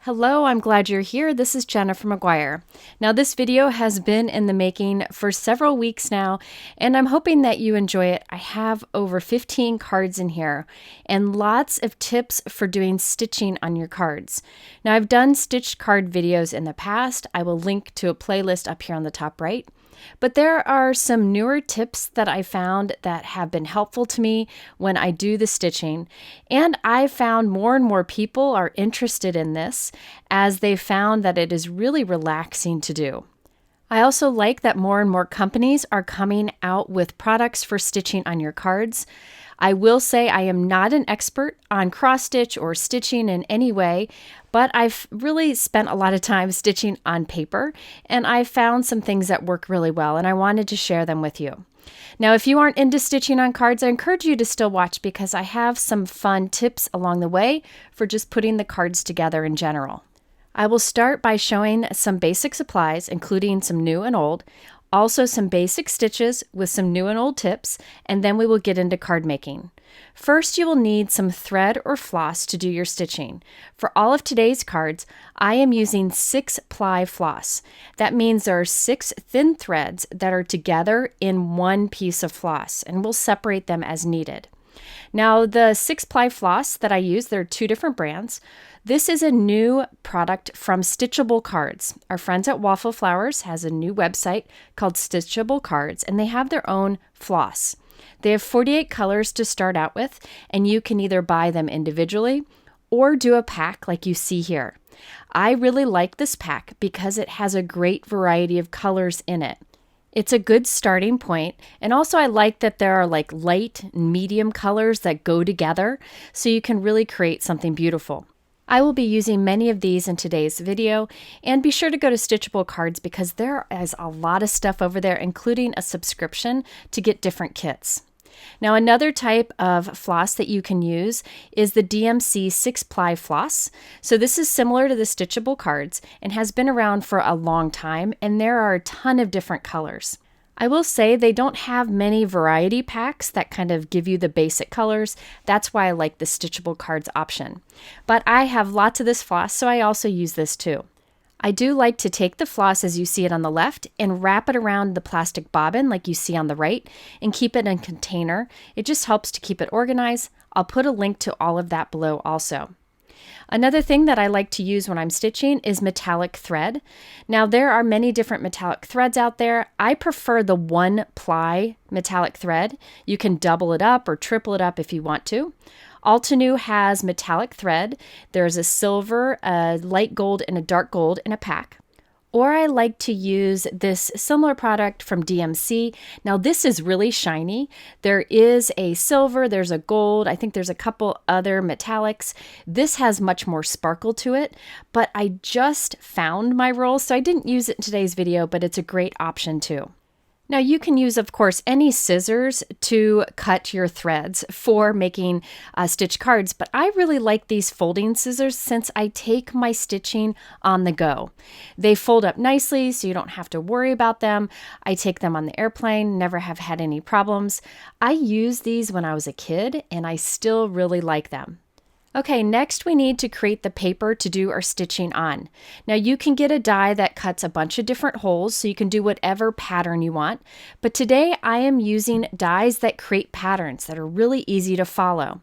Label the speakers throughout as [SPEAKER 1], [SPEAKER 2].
[SPEAKER 1] Hello, I'm glad you're here. This is Jennifer McGuire. Now, this video has been in the making for several weeks now, and I'm hoping that you enjoy it. I have over 15 cards in here and lots of tips for doing stitching on your cards. Now, I've done stitched card videos in the past. I will link to a playlist up here on the top right. But there are some newer tips that I found that have been helpful to me when I do the stitching. And I found more and more people are interested in this as they found that it is really relaxing to do. I also like that more and more companies are coming out with products for stitching on your cards. I will say I am not an expert on cross stitch or stitching in any way, but I've really spent a lot of time stitching on paper, and I found some things that work really well, and I wanted to share them with you. Now, if you aren't into stitching on cards, I encourage you to still watch because I have some fun tips along the way for just putting the cards together in general. I will start by showing some basic supplies, including some new and old, also some basic stitches with some new and old tips, and then we will get into card making. First, you will need some thread or floss to do your stitching. For all of today's cards, I am using 6-ply floss. That means there are 6 thin threads that are together in one piece of floss, and we'll separate them as needed. Now, the 6-ply floss that I use, there are 2 different brands. This is a new product from Stitchable Cards. Our friends at Waffle Flowers has a new website called Stitchable Cards, and they have their own floss. They have 48 colors to start out with, and you can either buy them individually or do a pack like you see here. I really like this pack because it has a great variety of colors in it. It's a good starting point, and also I like that there are like light and medium colors that go together, so you can really create something beautiful. I will be using many of these in today's video, and be sure to go to Stitchable Cards because there is a lot of stuff over there, including a subscription to get different kits. Now, another type of floss that you can use is the DMC 6-ply floss. So this is similar to the Stitchable Cards and has been around for a long time, and there are a ton of different colors. I will say they don't have many variety packs that kind of give you the basic colors. That's why I like the Stitchable Cards option. But I have lots of this floss, so I also use this too. I do like to take the floss as you see it on the left and wrap it around the plastic bobbin like you see on the right and keep it in a container. It just helps to keep it organized. I'll put a link to all of that below also. Another thing that I like to use when I'm stitching is metallic thread. Now, there are many different metallic threads out there. I prefer the 1-ply metallic thread. You can double it up or triple it up if you want to. Altenew has metallic thread. There's a silver, a light gold, and a dark gold in a pack. Or I like to use this similar product from DMC. Now, this is really shiny. There is a silver, there's a gold, I think there's a couple other metallics. This has much more sparkle to it, but I just found my roll, so I didn't use it in today's video, but it's a great option too. Now, you can use, of course, any scissors to cut your threads for making stitch cards, but I really like these folding scissors since I take my stitching on the go. They fold up nicely, so you don't have to worry about them. I take them on the airplane, never have had any problems. I used these when I was a kid, and I still really like them. Okay, next we need to create the paper to do our stitching on. Now, you can get a die that cuts a bunch of different holes, so you can do whatever pattern you want. But today I am using dies that create patterns that are really easy to follow.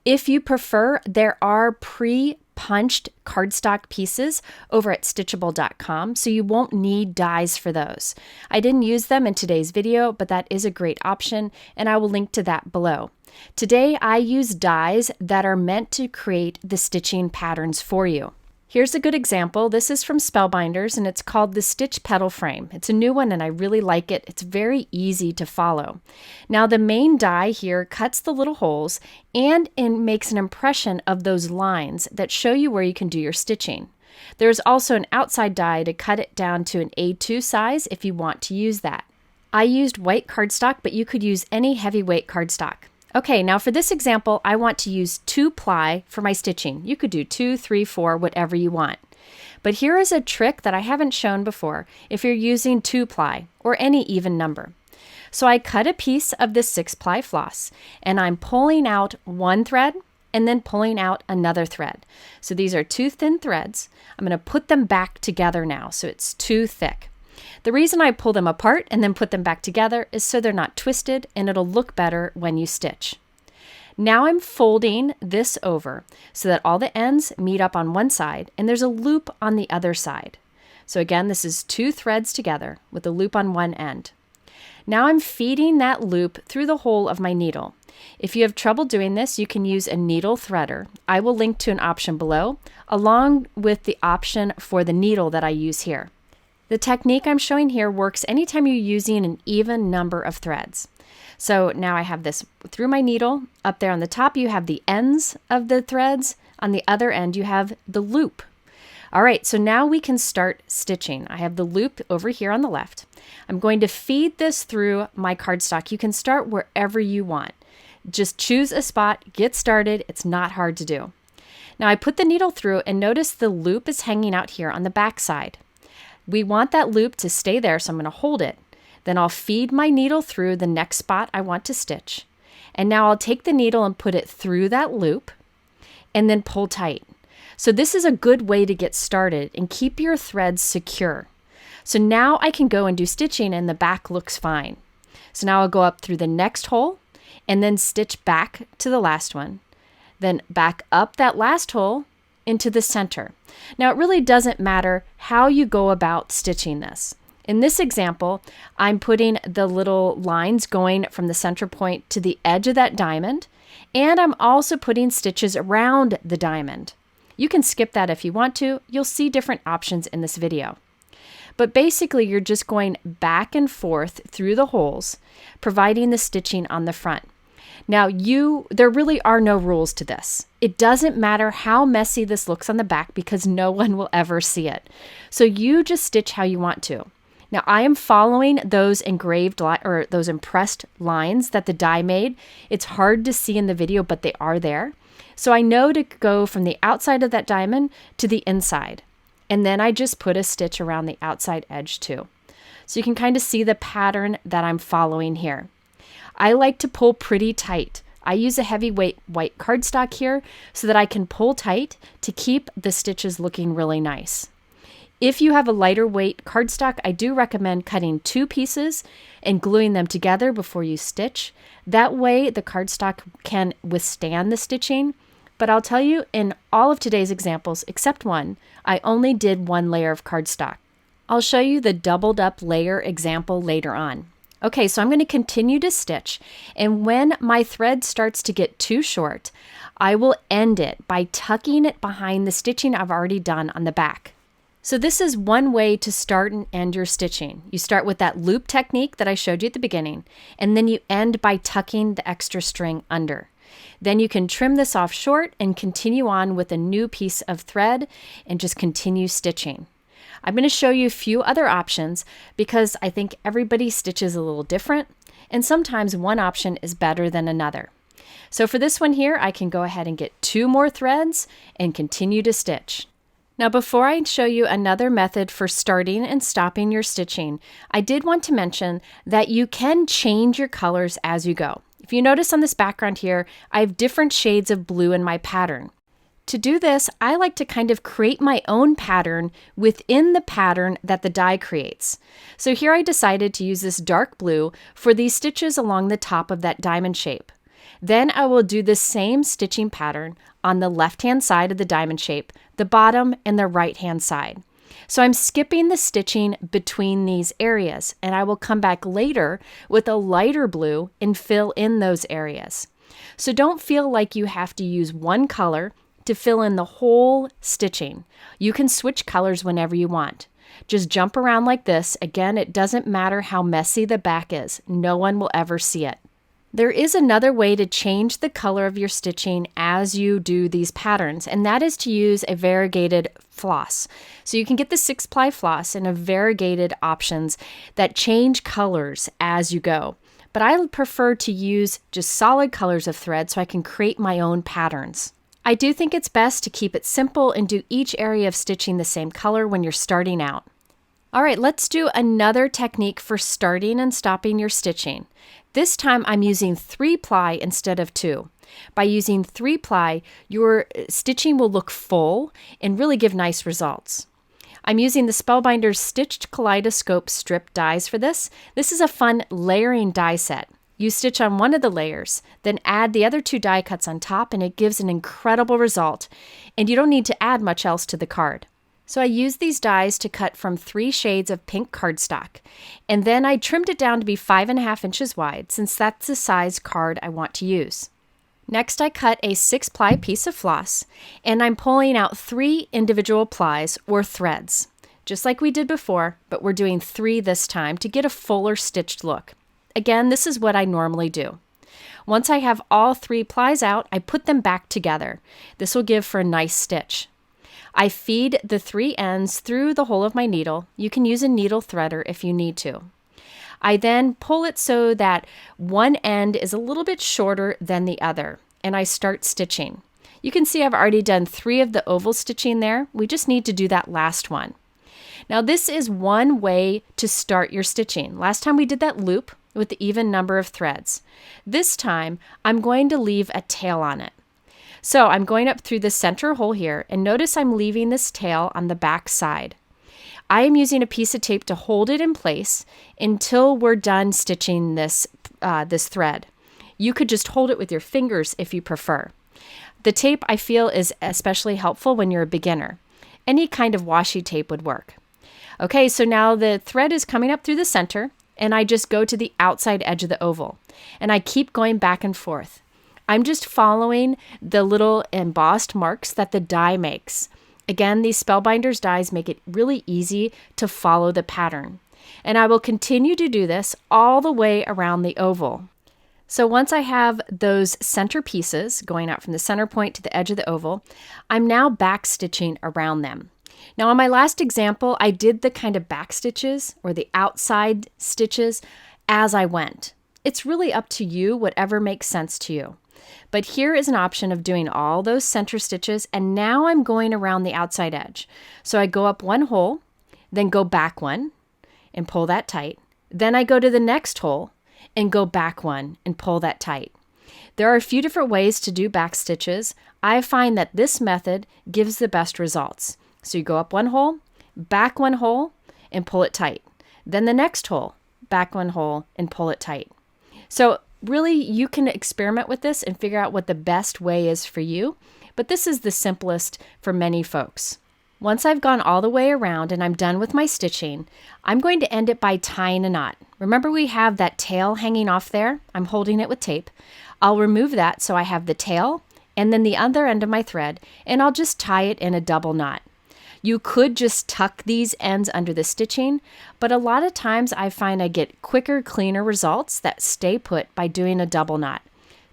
[SPEAKER 1] If you prefer, there are pre-punched cardstock pieces over at Stitchable.com, so you won't need dies for those. I didn't use them in today's video, but that is a great option, and I will link to that below. Today, I use dies that are meant to create the stitching patterns for you. Here's a good example. This is from Spellbinders, and it's called the Stitch Petal Frame. It's a new one, and I really like it. It's very easy to follow. Now, the main die here cuts the little holes and it makes an impression of those lines that show you where you can do your stitching. There's also an outside die to cut it down to an A2 size if you want to use that. I used white cardstock, but you could use any heavyweight cardstock. Okay, now for this example, I want to use 2-ply for my stitching. You could do 2, 3, 4, whatever you want. But here is a trick that I haven't shown before if you're using 2-ply or any even number. So I cut a piece of this 6-ply floss and I'm pulling out one thread and then pulling out another thread. So these are 2 thin threads. I'm going to put them back together now, so it's 2 thick. The reason I pull them apart and then put them back together is so they're not twisted and it'll look better when you stitch. Now I'm folding this over so that all the ends meet up on one side and there's a loop on the other side. So again, this is 2 threads together with a loop on one end. Now I'm feeding that loop through the hole of my needle. If you have trouble doing this, you can use a needle threader. I will link to an option below, along with the option for the needle that I use here. The technique I'm showing here works anytime you're using an even number of threads. So now I have this through my needle. Up there on the top, you have the ends of the threads. On the other end, you have the loop. All right, so now we can start stitching. I have the loop over here on the left. I'm going to feed this through my cardstock. You can start wherever you want. Just choose a spot, get started. It's not hard to do. Now I put the needle through and notice the loop is hanging out here on the back side. We want that loop to stay there, so I'm going to hold it. Then I'll feed my needle through the next spot I want to stitch. And now I'll take the needle and put it through that loop and then pull tight. So this is a good way to get started and keep your threads secure. So now I can go and do stitching and the back looks fine. So now I'll go up through the next hole and then stitch back to the last one. Then back up that last hole into the center. Now it really doesn't matter how you go about stitching this. In this example, I'm putting the little lines going from the center point to the edge of that diamond, and I'm also putting stitches around the diamond. You can skip that if you want to. You'll see different options in this video. But basically, you're just going back and forth through the holes, providing the stitching on the front. Now, there really are no rules to this. It doesn't matter how messy this looks on the back because no one will ever see it. So you just stitch how you want to. Now, I am following those those impressed lines that the die made. It's hard to see in the video, but they are there. So I know to go from the outside of that diamond to the inside. And then I just put a stitch around the outside edge too. So you can kind of see the pattern that I'm following here. I like to pull pretty tight. I use a heavyweight white cardstock here so that I can pull tight to keep the stitches looking really nice. If you have a lighter weight cardstock, I do recommend cutting 2 pieces and gluing them together before you stitch. That way the cardstock can withstand the stitching. But I'll tell you, in all of today's examples, except one, I only did 1 layer of cardstock. I'll show you the doubled up layer example later on. Okay, so I'm going to continue to stitch, and when my thread starts to get too short, I will end it by tucking it behind the stitching I've already done on the back. So this is one way to start and end your stitching. You start with that loop technique that I showed you at the beginning, and then you end by tucking the extra string under. Then you can trim this off short and continue on with a new piece of thread and just continue stitching. I'm going to show you a few other options because I think everybody stitches a little different, and sometimes one option is better than another. So for this one here, I can go ahead and get 2 more threads and continue to stitch. Now, before I show you another method for starting and stopping your stitching, I did want to mention that you can change your colors as you go. If you notice on this background here, I have different shades of blue in my pattern. To do this, I like to kind of create my own pattern within the pattern that the die creates. So here I decided to use this dark blue for these stitches along the top of that diamond shape. Then I will do the same stitching pattern on the left-hand side of the diamond shape, the bottom and the right-hand side. So I'm skipping the stitching between these areas, and I will come back later with a lighter blue and fill in those areas. So don't feel like you have to use one color to fill in the whole stitching. You can switch colors whenever you want. Just jump around like this. Again, it doesn't matter how messy the back is. No one will ever see it. There is another way to change the color of your stitching as you do these patterns, and that is to use a variegated floss. So you can get the 6-ply floss in a variegated options that change colors as you go. But I prefer to use just solid colors of thread so I can create my own patterns. I do think it's best to keep it simple and do each area of stitching the same color when you're starting out. All right, let's do another technique for starting and stopping your stitching. This time I'm using 3-ply instead of 2. By using 3-ply, your stitching will look full and really give nice results. I'm using the Spellbinders Stitched Kaleidoscope strip dies for this. This is a fun layering die set. You stitch on one of the layers, then add the other 2 die cuts on top, and it gives an incredible result. And you don't need to add much else to the card. So I used these dies to cut from 3 shades of pink cardstock, and then I trimmed it down to be 5.5 inches wide, since that's the size card I want to use. Next, I cut a 6-ply piece of floss, and I'm pulling out 3 individual plies or threads, just like we did before, but we're doing 3 this time to get a fuller stitched look. Again, this is what I normally do. Once I have all 3 plies out, I put them back together. This will give for a nice stitch. I feed the 3 ends through the hole of my needle. You can use a needle threader if you need to. I then pull it so that one end is a little bit shorter than the other, and I start stitching. You can see I've already done 3 of the oval stitching there. We just need to do that last one. Now this is one way to start your stitching. Last time we did that loop with the even number of threads. This time I'm going to leave a tail on it. So I'm going up through the center hole here, and notice I'm leaving this tail on the back side. I am using a piece of tape to hold it in place until we're done stitching this thread. You could just hold it with your fingers if you prefer. The tape I feel is especially helpful when you're a beginner. Any kind of washi tape would work. Okay, so now the thread is coming up through the center, and I just go to the outside edge of the oval, and I keep going back and forth. I'm just following the little embossed marks that the die makes. Again, these Spellbinders dies make it really easy to follow the pattern. And I will continue to do this all the way around the oval. So once I have those center pieces going out from the center point to the edge of the oval, I'm now back stitching around them. Now on my last example, I did the kind of back stitches or the outside stitches as I went. It's really up to you, whatever makes sense to you. But here is an option of doing all those center stitches, and now I'm going around the outside edge. So I go up one hole, then go back one and pull that tight. Then I go to the next hole and go back one and pull that tight. There are a few different ways to do back stitches. I find that this method gives the best results. So you go up one hole, back one hole, and pull it tight. Then the next hole, back one hole, and pull it tight. So really, you can experiment with this and figure out what the best way is for you, but this is the simplest for many folks. Once I've gone all the way around and I'm done with my stitching, I'm going to end it by tying a knot. Remember we have that tail hanging off there? I'm holding it with tape. I'll remove that so I have the tail and then the other end of my thread, and I'll just tie it in a double knot. You could just tuck these ends under the stitching, but a lot of times I find I get quicker, cleaner results that stay put by doing a double knot.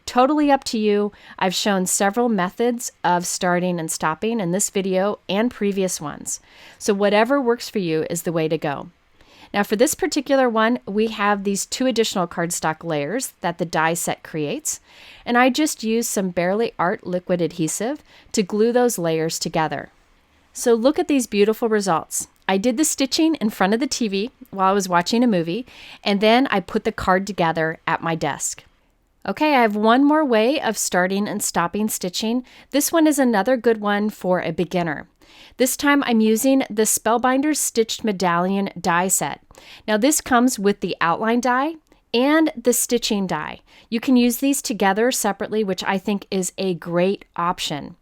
[SPEAKER 1] Totally up to you. I've shown several methods of starting and stopping in this video and previous ones. So whatever works for you is the way to go. Now for this particular one, we have these 2 additional cardstock layers that the die set creates, and I just used some Barely Art liquid adhesive to glue those layers together. So look at these beautiful results. I did the stitching in front of the TV while I was watching a movie, and then I put the card together at my desk. Okay, I have one more way of starting and stopping stitching. This one is another good one for a beginner. This time I'm using the Spellbinders Stitched Medallion die set. Now this comes with the outline die and the stitching die. You can use these together separately, which I think is a great option.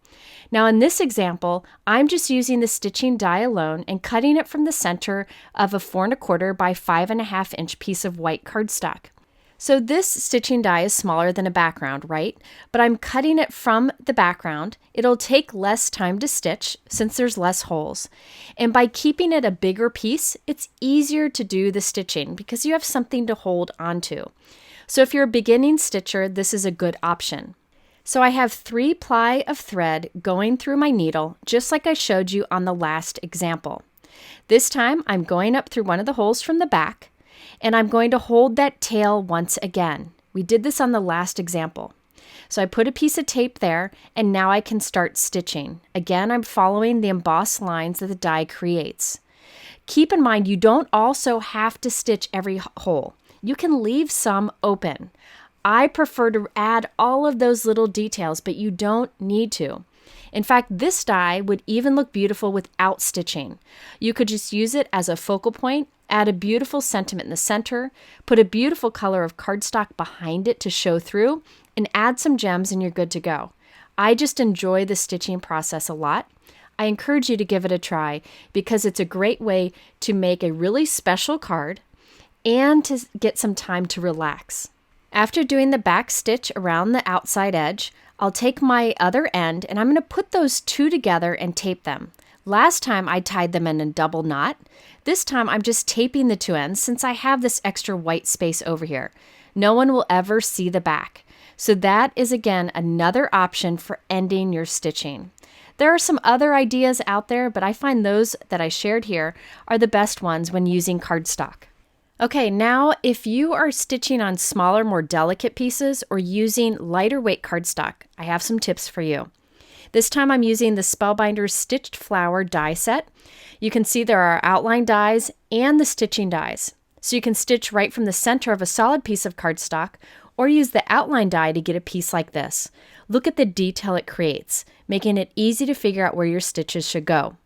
[SPEAKER 1] Now in this example, I'm just using the stitching die alone and cutting it from the center of a 4 1/4 by 5.5 inch piece of white cardstock. So this stitching die is smaller than a background, right? But I'm cutting it from the background. It'll take less time to stitch since there's less holes. And by keeping it a bigger piece, it's easier to do the stitching because you have something to hold onto. So if you're a beginning stitcher, this is a good option. So I have 3 ply of thread going through my needle, just like I showed you on the last example. This time I'm going up through one of the holes from the back, and I'm going to hold that tail once again. We did this on the last example. So I put a piece of tape there, and now I can start stitching. Again, I'm following the embossed lines that the die creates. Keep in mind, you don't also have to stitch every hole. You can leave some open. I prefer to add all of those little details, but you don't need to. In fact, this die would even look beautiful without stitching. You could just use it as a focal point, add a beautiful sentiment in the center, put a beautiful color of cardstock behind it to show through, and add some gems and you're good to go. I just enjoy the stitching process a lot. I encourage you to give it a try because it's a great way to make a really special card and to get some time to relax. After doing the back stitch around the outside edge, I'll take my other end and I'm going to put those two together and tape them. Last time I tied them in a double knot. This time I'm just taping the two ends since I have this extra white space over here. No one will ever see the back. So that is again another option for ending your stitching. There are some other ideas out there, but I find those that I shared here are the best ones when using cardstock. Okay, now if you are stitching on smaller, more delicate pieces or using lighter weight cardstock, I have some tips for you. This time I'm using the Spellbinders Stitched Flower die set. You can see there are outline dies and the stitching dies. So you can stitch right from the center of a solid piece of cardstock or use the outline die to get a piece like this. Look at the detail it creates, making it easy to figure out where your stitches should go.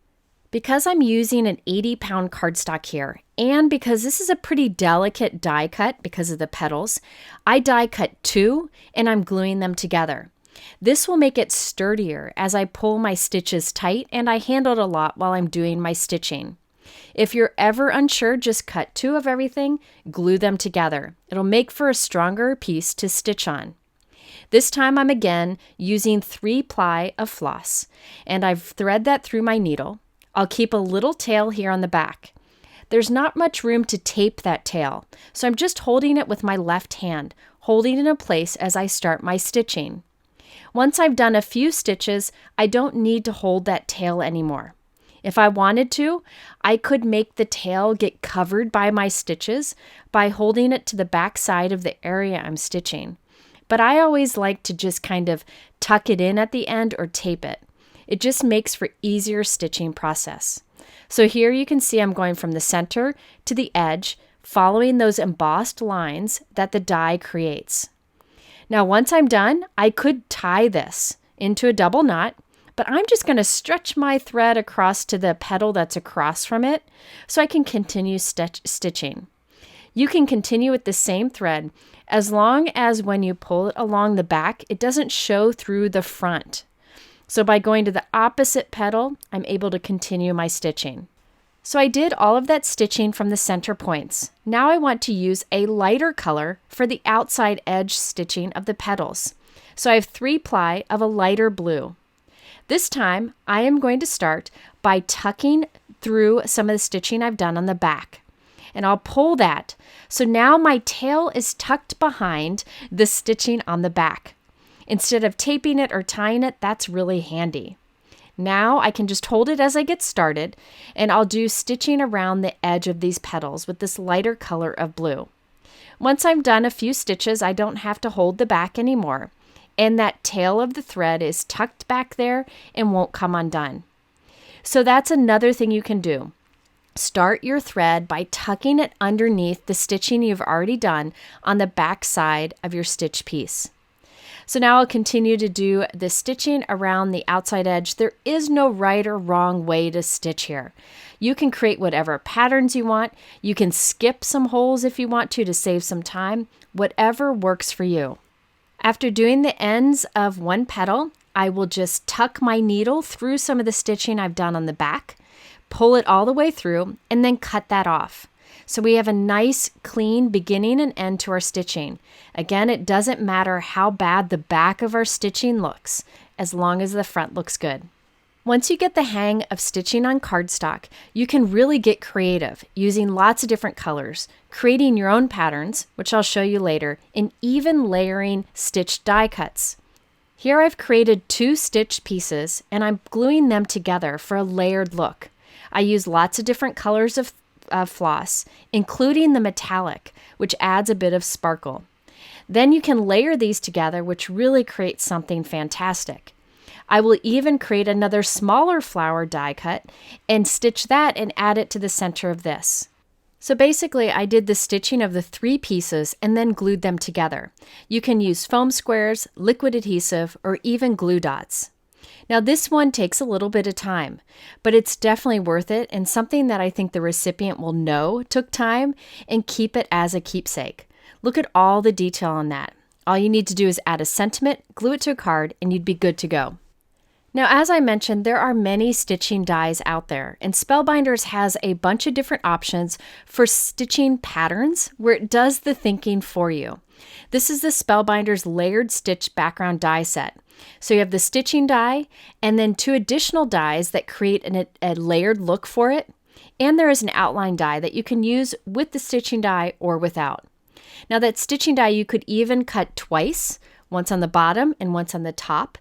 [SPEAKER 1] Because I'm using an 80-pound cardstock here, and because this is a pretty delicate die cut because of the petals, I die cut two and I'm gluing them together. This will make it sturdier as I pull my stitches tight and I handle it a lot while I'm doing my stitching. If you're ever unsure, just cut two of everything, glue them together. It'll make for a stronger piece to stitch on. This time I'm again using 3-ply of floss, and I've thread that through my needle. I'll keep a little tail here on the back. There's not much room to tape that tail, so I'm just holding it with my left hand, holding it in place as I start my stitching. Once I've done a few stitches, I don't need to hold that tail anymore. If I wanted to, I could make the tail get covered by my stitches by holding it to the back side of the area I'm stitching. But I always like to just kind of tuck it in at the end or tape it. It just makes for easier stitching process. So here you can see I'm going from the center to the edge, following those embossed lines that the die creates. Now once I'm done, I could tie this into a double knot, but I'm just going to stretch my thread across to the petal that's across from it so I can continue stitching. You can continue with the same thread as long as when you pull it along the back, it doesn't show through the front. So by going to the opposite petal, I'm able to continue my stitching. So I did all of that stitching from the center points. Now I want to use a lighter color for the outside edge stitching of the petals. So I have 3-ply of a lighter blue. This time I am going to start by tucking through some of the stitching I've done on the back. And I'll pull that. So now my tail is tucked behind the stitching on the back. Instead of taping it or tying it, that's really handy. Now I can just hold it as I get started, and I'll do stitching around the edge of these petals with this lighter color of blue. Once I'm done a few stitches, I don't have to hold the back anymore, and that tail of the thread is tucked back there and won't come undone. So that's another thing you can do. Start your thread by tucking it underneath the stitching you've already done on the back side of your stitch piece. So now I'll continue to do the stitching around the outside edge. There is no right or wrong way to stitch here. You can create whatever patterns you want. You can skip some holes if you want to save some time. Whatever works for you. After doing the ends of one petal, I will just tuck my needle through some of the stitching I've done on the back, pull it all the way through, and then cut that off. So we have a nice, clean beginning and end to our stitching. Again, it doesn't matter how bad the back of our stitching looks, as long as the front looks good. Once you get the hang of stitching on cardstock, you can really get creative, using lots of different colors, creating your own patterns, which I'll show you later, and even layering stitched die cuts. Here I've created 2 stitched pieces, and I'm gluing them together for a layered look. I use lots of different colors of floss, including the metallic, which adds a bit of sparkle. Then you can layer these together, which really creates something fantastic. I will even create another smaller flower die cut and stitch that and add it to the center of this. So basically, I did the stitching of the 3 pieces and then glued them together. You can use foam squares, liquid adhesive, or even glue dots. Now this one takes a little bit of time, but it's definitely worth it and something that I think the recipient will know took time and keep it as a keepsake. Look at all the detail on that. All you need to do is add a sentiment, glue it to a card, and you'd be good to go. Now, as I mentioned, there are many stitching dies out there, and Spellbinders has a bunch of different options for stitching patterns where it does the thinking for you. This is the Spellbinders Layered Stitch Background Die Set. So you have the stitching die and then 2 additional dies that create a layered look for it. And there is an outline die that you can use with the stitching die or without. Now that stitching die you could even cut twice, once on the bottom and once on the top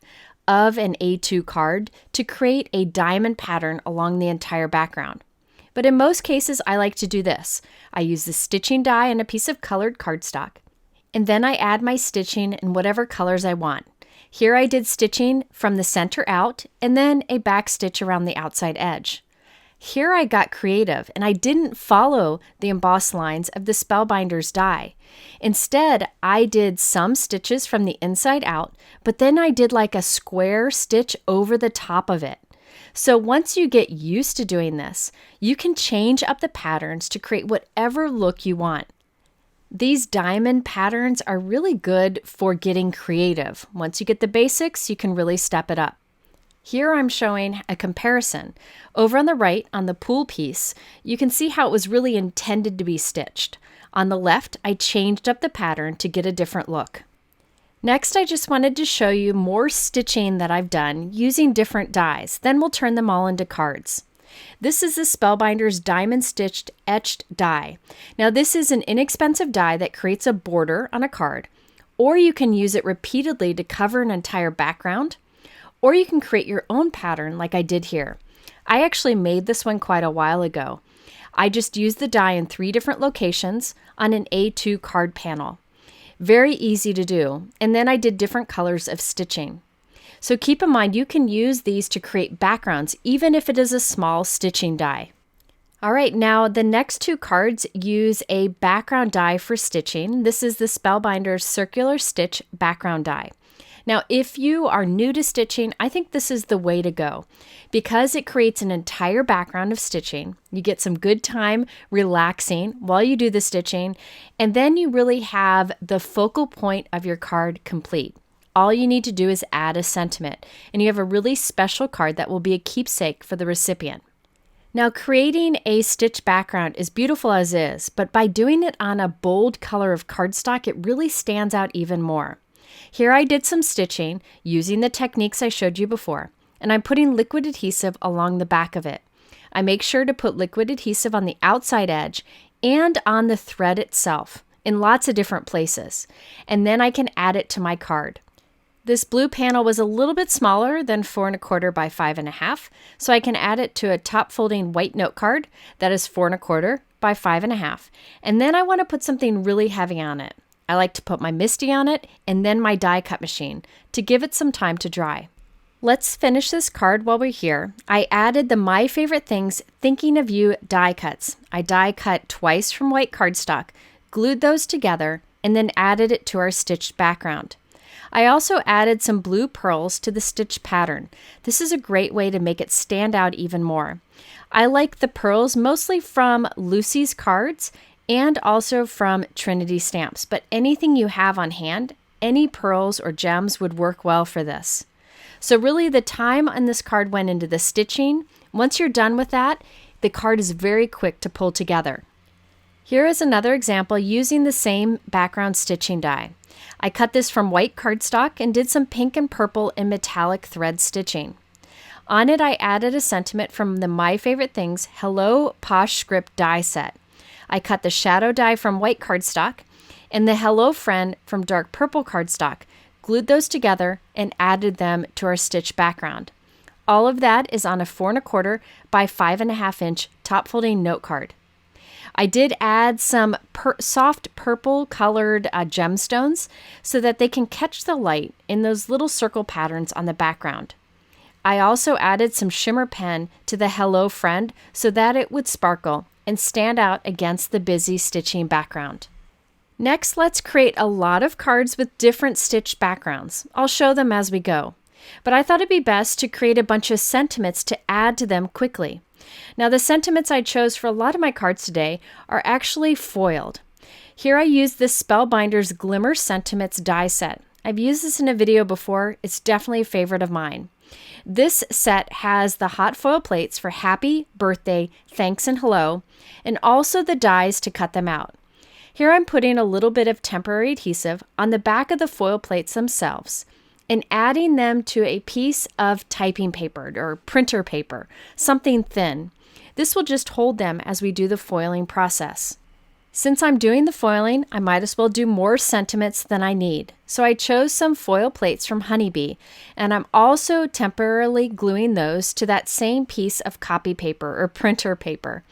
[SPEAKER 1] of an A2 card to create a diamond pattern along the entire background. But in most cases, I like to do this. I use the stitching die and a piece of colored cardstock, and then I add my stitching in whatever colors I want. Here I did stitching from the center out and then a back stitch around the outside edge. Here I got creative and I didn't follow the embossed lines of the Spellbinders die. Instead, I did some stitches from the inside out, but then I did like a square stitch over the top of it. So once you get used to doing this, you can change up the patterns to create whatever look you want. These diamond patterns are really good for getting creative. Once you get the basics, you can really step it up. Here I'm showing a comparison. Over on the right, on the pool piece, you can see how it was really intended to be stitched. On the left, I changed up the pattern to get a different look. Next, I just wanted to show you more stitching that I've done using different dies. Then we'll turn them all into cards. This is the Spellbinders Diamond Stitched Etched die. Now this is an inexpensive die that creates a border on a card, or you can use it repeatedly to cover an entire background, or you can create your own pattern like I did here. I actually made this one quite a while ago. I just used the die in 3 different locations on an A2 card panel. Very easy to do, and then I did different colors of stitching. So keep in mind you can use these to create backgrounds even if it is a small stitching die. All right, now the next 2 cards use a background die for stitching. This is the Spellbinders Circular Stitch Background Die. Now, if you are new to stitching, I think this is the way to go because it creates an entire background of stitching. You get some good time relaxing while you do the stitching, and then you really have the focal point of your card complete. All you need to do is add a sentiment, and you have a really special card that will be a keepsake for the recipient. Now, creating a stitch background is beautiful as is, but by doing it on a bold color of cardstock, it really stands out even more. Here I did some stitching using the techniques I showed you before, and I'm putting liquid adhesive along the back of it. I make sure to put liquid adhesive on the outside edge and on the thread itself in lots of different places, and then I can add it to my card. This blue panel was a little bit smaller than 4 1/4 by 5 1/2, so I can add it to a top folding white note card that is 4 1/4 by 5 1/2, and then I want to put something really heavy on it. I like to put my MISTI on it and then my die cut machine to give it some time to dry. Let's finish this card while we're here. I added the My Favorite Things Thinking of You die cuts. I die cut twice from white cardstock, glued those together, and then added it to our stitched background. I also added some blue pearls to the stitch pattern. This is a great way to make it stand out even more. I like the pearls mostly from Lucy's cards and also from Trinity stamps, but anything you have on hand, any pearls or gems would work well for this. So really the time on this card went into the stitching. Once you're done with that, the card is very quick to pull together. Here is another example using the same background stitching die. I cut this from white cardstock and did some pink and purple and metallic thread stitching. On it, I added a sentiment from the My Favorite Things Hello Posh script die set. I cut the shadow die from white cardstock and the Hello Friend from dark purple cardstock, glued those together, and added them to our stitch background. All of that is on a 4 1/4 by 5 1/2 inch top folding note card. I did add some soft purple colored gemstones so that they can catch the light in those little circle patterns on the background. I also added some shimmer pen to the Hello Friend so that it would sparkle, and stand out against the busy stitching background. Next, let's create a lot of cards with different stitched backgrounds. I'll show them as we go. But I thought it'd be best to create a bunch of sentiments to add to them quickly. Now, the sentiments I chose for a lot of my cards today are actually foiled. Here I used this Spellbinders Glimmer Sentiments die set. I've used this in a video before. It's definitely a favorite of mine. This set has the hot foil plates for happy, birthday, thanks, and hello, and also the dies to cut them out. Here I'm putting a little bit of temporary adhesive on the back of the foil plates themselves and adding them to a piece of typing paper or printer paper, something thin. This will just hold them as we do the foiling process. Since I'm doing the foiling, I might as well do more sentiments than I need. So I chose some foil plates from Honeybee, and I'm also temporarily gluing those to that same piece of copy paper or printer paper.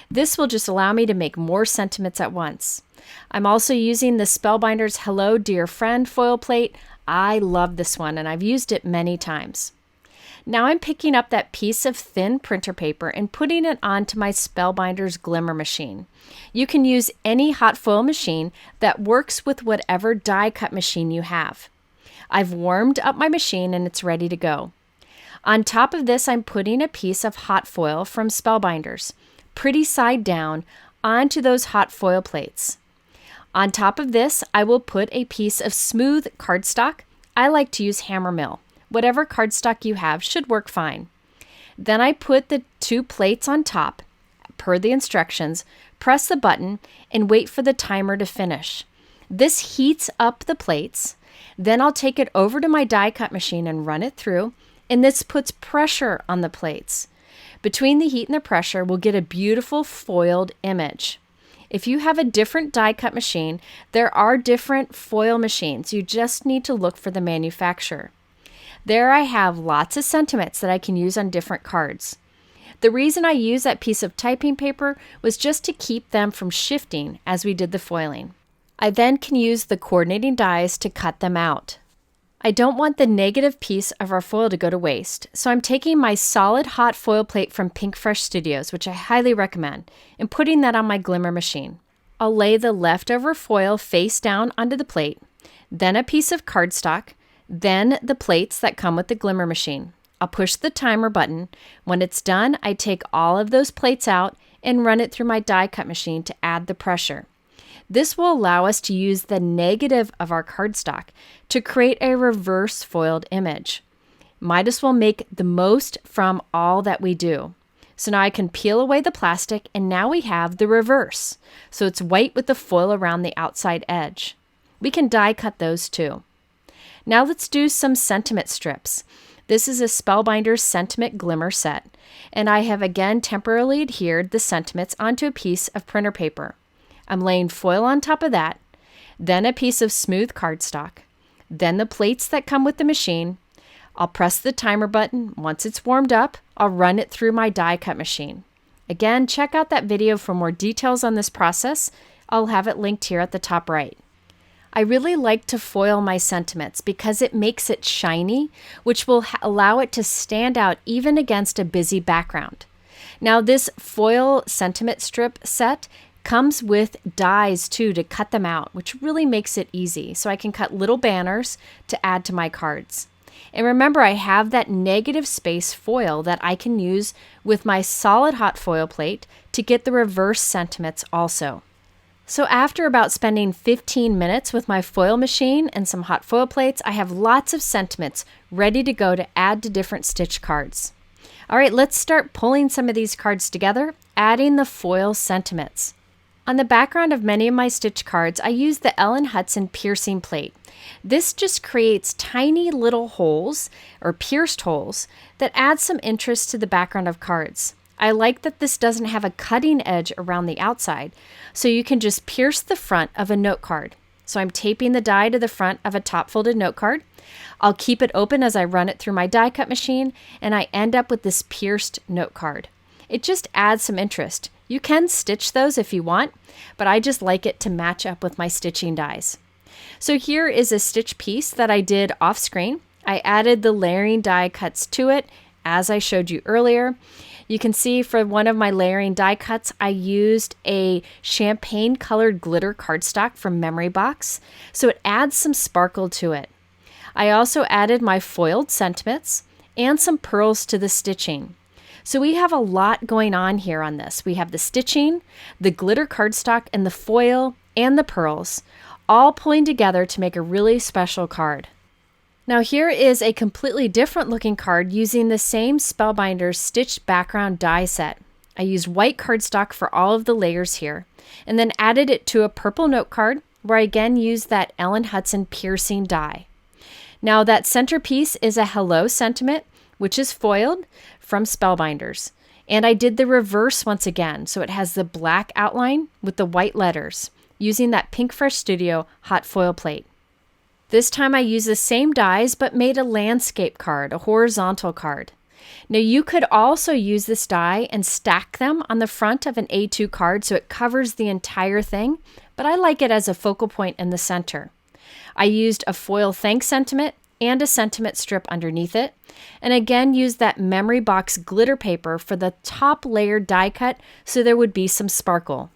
[SPEAKER 1] This will just allow me to make more sentiments at once. I'm also using the Spellbinders Hello Dear Friend foil plate. I love this one, and I've used it many times. Now I'm picking up that piece of thin printer paper and putting it onto my Spellbinders Glimmer machine. You can use any hot foil machine that works with whatever die cut machine you have. I've warmed up my machine and it's ready to go. On top of this, I'm putting a piece of hot foil from Spellbinders, pretty side down, onto those hot foil plates. On top of this, I will put a piece of smooth cardstock. I like to use Hammermill. Whatever cardstock you have should work fine. Then I put the two plates on top, per the instructions, press the button, and wait for the timer to finish. This heats up the plates. Then I'll take it over to my die cut machine and run it through, and this puts pressure on the plates. Between the heat and the pressure, we'll get a beautiful foiled image. If you have a different die cut machine, there are different foil machines. You just need to look for the manufacturer. There I have lots of sentiments that I can use on different cards. The reason I used that piece of typing paper was just to keep them from shifting as we did the foiling. I then can use the coordinating dies to cut them out. I don't want the negative piece of our foil to go to waste, so I'm taking my solid hot foil plate from Pinkfresh Studios, which I highly recommend, and putting that on my Glimmer machine. I'll lay the leftover foil face down onto the plate, then a piece of cardstock, then the plates that come with the Glimmer machine. I'll push the timer button. When it's done, I take all of those plates out and run it through my die cut machine to add the pressure. This will allow us to use the negative of our cardstock to create a reverse foiled image. Might as well make the most from all that we do. So now I can peel away the plastic, and now we have the reverse. So it's white with the foil around the outside edge. We can die cut those too. Now let's do some sentiment strips. This is a Spellbinders Sentiment Glimmer set, and I have again temporarily adhered the sentiments onto a piece of printer paper. I'm laying foil on top of that, then a piece of smooth cardstock, then the plates that come with the machine. I'll press the timer button. Once it's warmed up, I'll run it through my die cut machine. Again, check out that video for more details on this process. I'll have it linked here at the top right. I really like to foil my sentiments because it makes it shiny, which will allow it to stand out even against a busy background. Now, this foil sentiment strip set comes with dies too to cut them out, which really makes it easy. So I can cut little banners to add to my cards. And remember, I have that negative space foil that I can use with my solid hot foil plate to get the reverse sentiments also. So after about spending 15 minutes with my foil machine and some hot foil plates, I have lots of sentiments ready to go to add to different stitch cards. All right, let's start pulling some of these cards together, adding the foil sentiments. On the background of many of my stitch cards, I use the Hutson piercing plate. This just creates tiny little holes or pierced holes that add some interest to the background of cards. I like that this doesn't have a cutting edge around the outside, so you can just pierce the front of a note card. So I'm taping the die to the front of a top-folded note card. I'll keep it open as I run it through my die cut machine, and I end up with this pierced note card. It just adds some interest. You can stitch those if you want, but I just like it to match up with my stitching dies. So here is a stitch piece that I did off screen. I added the layering die cuts to it, as I showed you earlier. You can see for one of my layering die cuts, I used a champagne colored glitter cardstock from Memory Box, so it adds some sparkle to it. I also added my foiled sentiments and some pearls to the stitching. So we have a lot going on here on this. We have the stitching, the glitter cardstock, and the foil and the pearls, all pulling together to make a really special card. Now here is a completely different looking card using the same Spellbinders stitched background die set. I used white cardstock for all of the layers here, and then added it to a purple note card where I again used that Ellen Hutson piercing die. Now that centerpiece is a hello sentiment, which is foiled from Spellbinders. And I did the reverse once again, so it has the black outline with the white letters, using that Pinkfresh Studio hot foil plate. This time I used the same dies, but made a landscape card, a horizontal card. Now you could also use this die and stack them on the front of an A2 card so it covers the entire thing, but I like it as a focal point in the center. I used a foil thanks sentiment and a sentiment strip underneath it, and again used that Memory Box glitter paper for the top layer die cut so there would be some sparkle.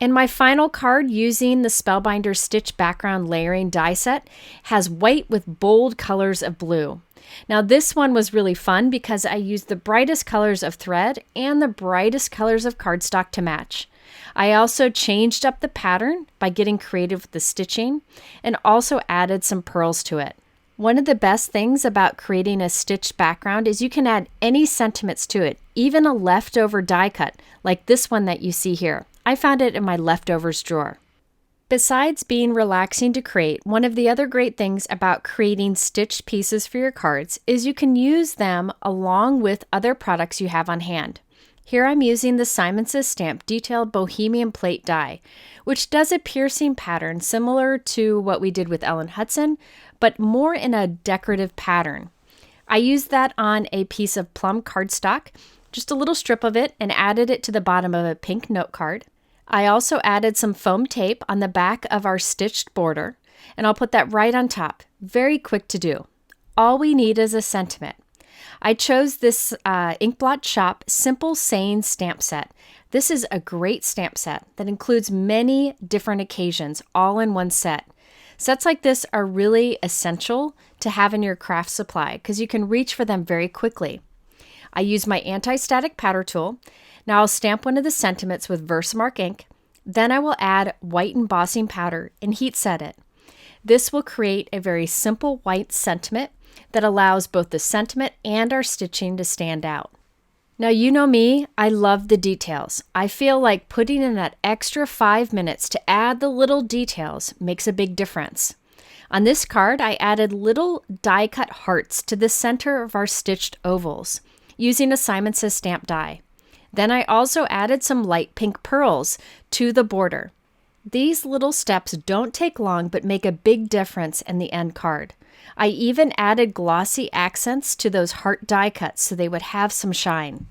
[SPEAKER 1] And my final card using the Spellbinders Stitch Background Layering die set has white with bold colors of blue. Now this one was really fun because I used the brightest colors of thread and the brightest colors of cardstock to match. I also changed up the pattern by getting creative with the stitching and also added some pearls to it. One of the best things about creating a stitched background is you can add any sentiments to it, even a leftover die cut like this one that you see here. I found it in my leftovers drawer. Besides being relaxing to create, one of the other great things about creating stitched pieces for your cards is you can use them along with other products you have on hand. Here I'm using the Simon Says Stamp Detailed Bohemian Plate die, which does a piercing pattern similar to what we did with Ellen Hutson, but more in a decorative pattern. I used that on a piece of plum cardstock, just a little strip of it, and added it to the bottom of a pink note card. I also added some foam tape on the back of our stitched border, and I'll put that right on top. Very quick to do. All we need is a sentiment. I chose this Inkblot Shop Simple Saying stamp set. This is a great stamp set that includes many different occasions all in one set. Sets like this are really essential to have in your craft supply because you can reach for them very quickly. I use my anti-static powder tool. Now I'll stamp one of the sentiments with Versamark ink. Then I will add white embossing powder and heat set it. This will create a very simple white sentiment that allows both the sentiment and our stitching to stand out. Now you know me, I love the details. I feel like putting in that extra 5 minutes to add the little details makes a big difference. On this card, I added little die cut hearts to the center of our stitched ovals using a Simon Says Stamp die. Then I also added some light pink pearls to the border. These little steps don't take long but make a big difference in the end card. I even added glossy accents to those heart die cuts so they would have some shine.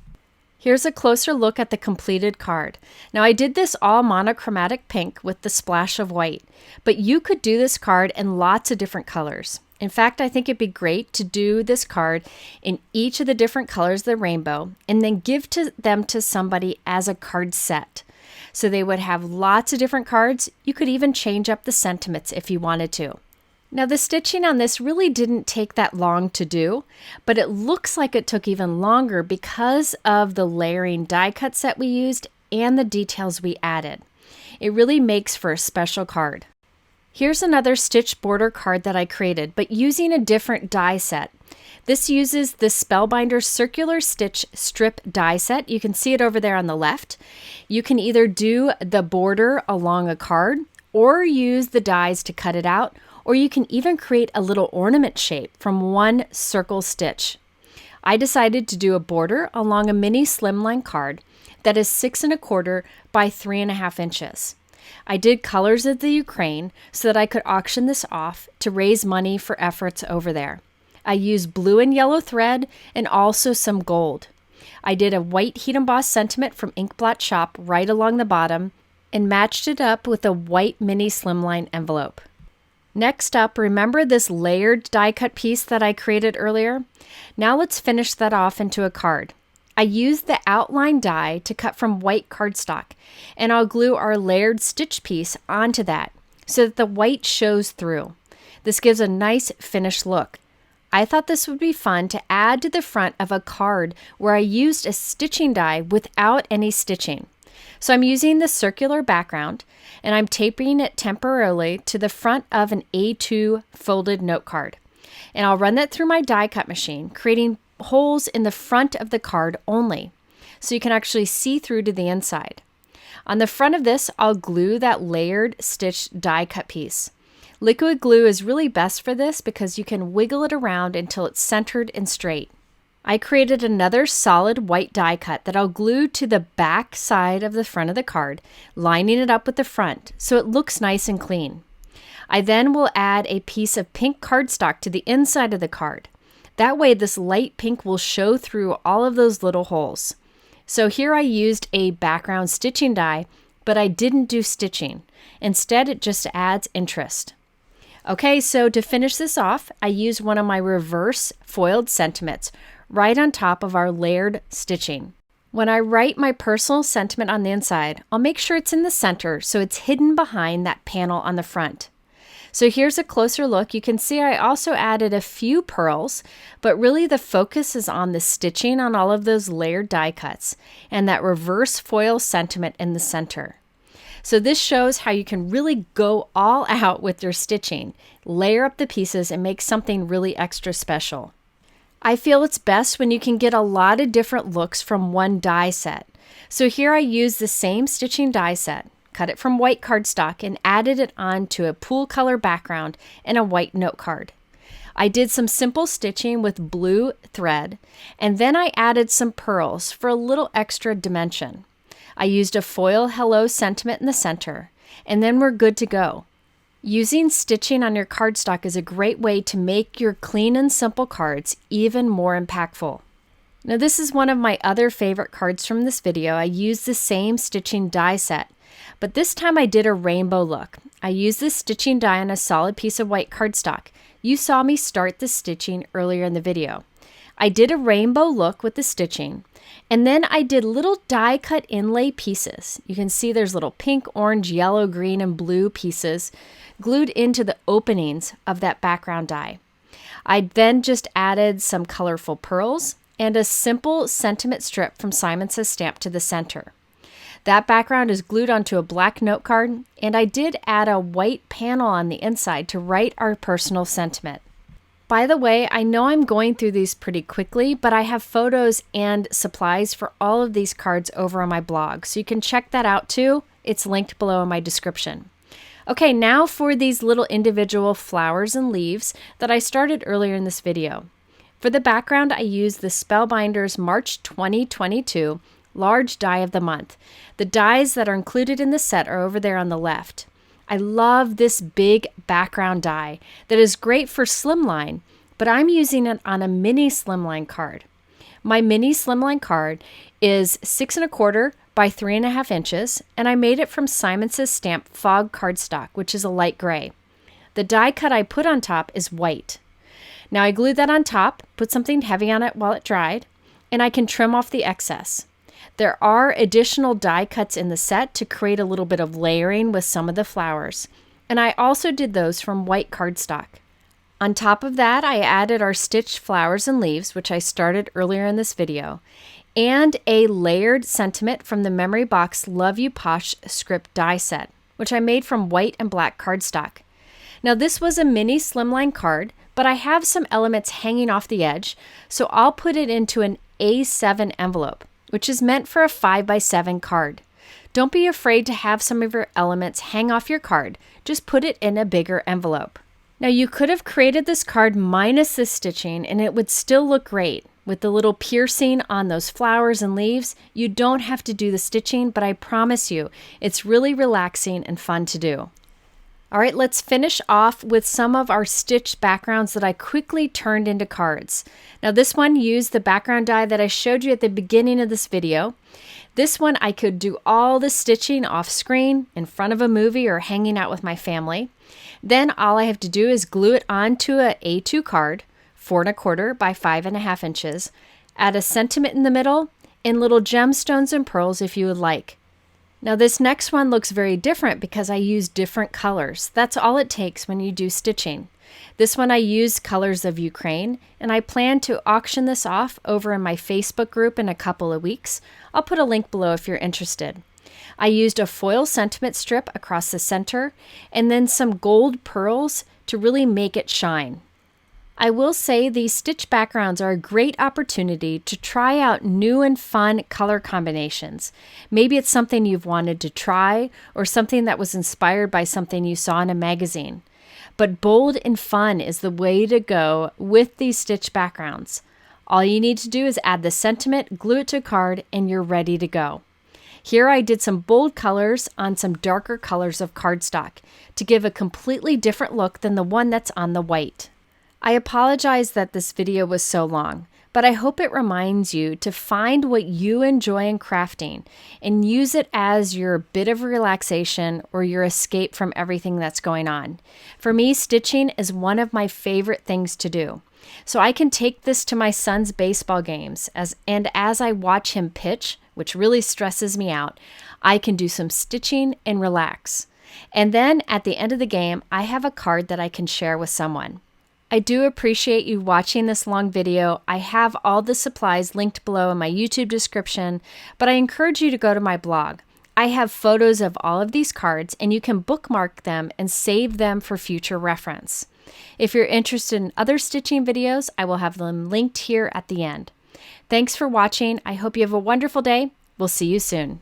[SPEAKER 1] Here's a closer look at the completed card. Now I did this all monochromatic pink with the splash of white, but you could do this card in lots of different colors. In fact, I think it'd be great to do this card in each of the different colors of the rainbow and then give them to somebody as a card set. So they would have lots of different cards. You could even change up the sentiments if you wanted to. Now the stitching on this really didn't take that long to do, but it looks like it took even longer because of the layering die cut set we used and the details we added. It really makes for a special card. Here's another stitch border card that I created, but using a different die set. This uses the Spellbinders Circular Stitch Strip die set. You can see it over there on the left. You can either do the border along a card or use the dies to cut it out, or you can even create a little ornament shape from one circle stitch. I decided to do a border along a mini slimline card that is 6 1/4 by 3.5 inches. I did colors of the Ukraine so that I could auction this off to raise money for efforts over there. I used blue and yellow thread and also some gold. I did a white heat embossed sentiment from Inkblot Shop right along the bottom and matched it up with a white mini slimline envelope. Next up, remember this layered die cut piece that I created earlier? Now let's finish that off into a card. I used the outline die to cut from white cardstock, and I'll glue our layered stitch piece onto that so that the white shows through. This gives a nice finished look. I thought this would be fun to add to the front of a card where I used a stitching die without any stitching. So I'm using the circular background, and I'm taping it temporarily to the front of an A2 folded note card. And I'll run that through my die cut machine, creating holes in the front of the card only, so you can actually see through to the inside. On the front of this, I'll glue that layered stitched die cut piece. Liquid glue is really best for this because you can wiggle it around until it's centered and straight. I created another solid white die cut that I'll glue to the back side of the front of the card, lining it up with the front so it looks nice and clean. I then will add a piece of pink cardstock to the inside of the card. That way this light pink will show through all of those little holes. So here I used a background stitching die, but I didn't do stitching. Instead, it just adds interest. Okay, so to finish this off, I used one of my reverse foiled sentiments right on top of our layered stitching. When I write my personal sentiment on the inside, I'll make sure it's in the center so it's hidden behind that panel on the front. So here's a closer look. You can see I also added a few pearls, but really the focus is on the stitching on all of those layered die cuts and that reverse foil sentiment in the center. So this shows how you can really go all out with your stitching, layer up the pieces, and make something really extra special. I feel it's best when you can get a lot of different looks from one die set. So here I used the same stitching die set, cut it from white cardstock, and added it onto a pool color background and a white note card. I did some simple stitching with blue thread, and then I added some pearls for a little extra dimension. I used a foil hello sentiment in the center, and then we're good to go. Using stitching on your cardstock is a great way to make your clean and simple cards even more impactful. Now this is one of my other favorite cards from this video. I used the same stitching die set, but this time I did a rainbow look. I used this stitching die on a solid piece of white cardstock. You saw me start the stitching earlier in the video. I did a rainbow look with the stitching, and then I did little die cut inlay pieces. You can see there's little pink, orange, yellow, green, and blue pieces glued into the openings of that background die. I then just added some colorful pearls and a simple sentiment strip from Simon Says Stamp to the center. That background is glued onto a black note card, and I did add a white panel on the inside to write our personal sentiment. By the way, I know I'm going through these pretty quickly, but I have photos and supplies for all of these cards over on my blog, so you can check that out too. It's linked below in my description. Okay, now for these little individual flowers and leaves that I started earlier in this video. For the background, I used the Spellbinders March 2022 Large Die of the Month. The dies that are included in the set are over there on the left. I love this big background die that is great for slimline, but I'm using it on a mini slimline card. My mini slimline card is 6 1/4 by 3 1/2 inches, and I made it from Simon Says Stamp Fog cardstock, which is a light gray. The die cut I put on top is white. Now I glued that on top, put something heavy on it while it dried, and I can trim off the excess. There are additional die cuts in the set to create a little bit of layering with some of the flowers, and I also did those from white cardstock. On top of that, I added our stitched flowers and leaves, which I started earlier in this video, and a layered sentiment from the Memory Box Love You Posh script die set, which I made from white and black cardstock. Now this was a mini slimline card, but I have some elements hanging off the edge, so I'll put it into an A7 envelope, which is meant for a 5x7 card. Don't be afraid to have some of your elements hang off your card. Just put it in a bigger envelope. Now you could have created this card minus the stitching and it would still look great. With the little piercing on those flowers and leaves, you don't have to do the stitching, but I promise you, it's really relaxing and fun to do. All right, let's finish off with some of our stitched backgrounds that I quickly turned into cards. Now this one used the background die that I showed you at the beginning of this video. This one I could do all the stitching off screen, in front of a movie, or hanging out with my family. Then all I have to do is glue it onto a A2 card, 4 1/4 by 5.5 inches, add a sentiment in the middle, and little gemstones and pearls if you would like. Now this next one looks very different because I use different colors. That's all it takes when you do stitching. This one I use colors of Ukraine, and I plan to auction this off over in my Facebook group in a couple of weeks. I'll put a link below if you're interested. I used a foil sentiment strip across the center and then some gold pearls to really make it shine. I will say these stitch backgrounds are a great opportunity to try out new and fun color combinations. Maybe it's something you've wanted to try or something that was inspired by something you saw in a magazine. But bold and fun is the way to go with these stitch backgrounds. All you need to do is add the sentiment, glue it to a card, and you're ready to go. Here I did some bold colors on some darker colors of cardstock to give a completely different look than the one that's on the white. I apologize that this video was so long, but I hope it reminds you to find what you enjoy in crafting and use it as your bit of relaxation or your escape from everything that's going on. For me, stitching is one of my favorite things to do. So I can take this to my son's baseball games as I watch him pitch, which really stresses me out, I can do some stitching and relax. And then at the end of the game, I have a card that I can share with someone. I do appreciate you watching this long video. I have all the supplies linked below in my YouTube description, but I encourage you to go to my blog. I have photos of all of these cards, and you can bookmark them and save them for future reference. If you're interested in other stitching videos, I will have them linked here at the end. Thanks for watching. I hope you have a wonderful day. We'll see you soon.